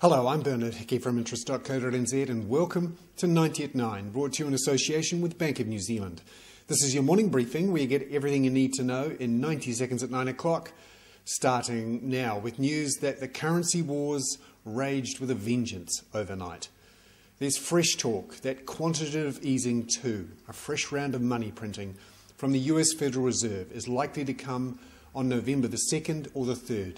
Hello, I'm Bernard Hickey from interest.co.nz and welcome to 90 at 9, brought to you in association with Bank of New Zealand. This is your morning briefing where you get everything you need to know in 90 seconds at 9 o'clock, starting now with news that the currency wars raged with a vengeance overnight. There's fresh talk that quantitative easing 2, a fresh round of money printing from the US Federal Reserve, is likely to come on November the 2nd or the 3rd.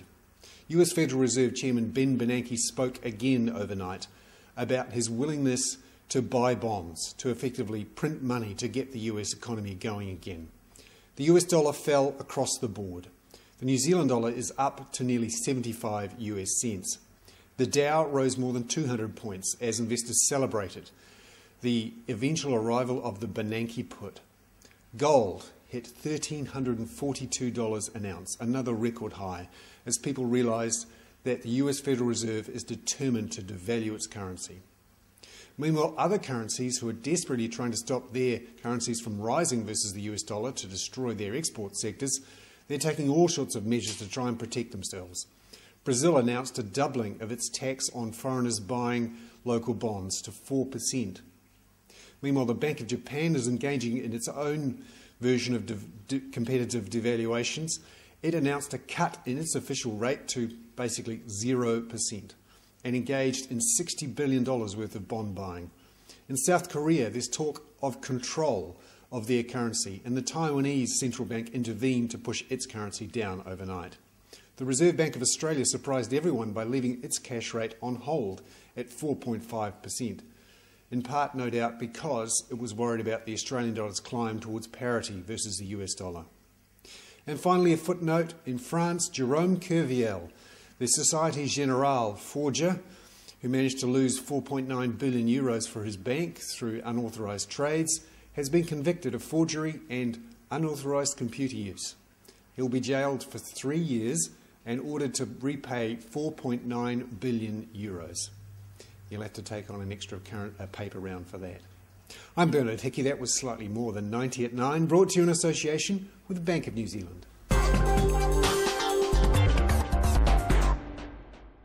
US Federal Reserve Chairman Ben Bernanke spoke again overnight about his willingness to buy bonds, to effectively print money to get the US economy going again. The US dollar fell across the board. The New Zealand dollar is up to nearly 75 US cents. The Dow rose more than 200 points as investors celebrated the eventual arrival of the Bernanke put. Gold hit $1,342 an ounce, another record high, as people realised that the US Federal Reserve is determined to devalue its currency. Meanwhile, other currencies who are desperately trying to stop their currencies from rising versus the US dollar to destroy their export sectors, they're taking all sorts of measures to try and protect themselves. Brazil announced a doubling of its tax on foreigners buying local bonds to 4%. Meanwhile, the Bank of Japan is engaging in its own version of competitive devaluations. It announced a cut in its official rate to basically 0% and engaged in $60 billion worth of bond buying. In South Korea, there's talk of control of their currency, and the Taiwanese central bank intervened to push its currency down overnight. The Reserve Bank of Australia surprised everyone by leaving its cash rate on hold at 4.5%. In part, no doubt, because it was worried about the Australian dollar's climb towards parity versus the US dollar. And finally, a footnote. In France, Jérôme Kerviel, the Société Générale forger, who managed to lose 4.9 billion euros for his bank through unauthorised trades, has been convicted of forgery and unauthorised computer use. He'll be jailed for 3 years and ordered to repay 4.9 billion euros. You'll have to take on an extra paper round for that. I'm Bernard Hickey. That was slightly more than 90 at 9, brought to you in association with the Bank of New Zealand.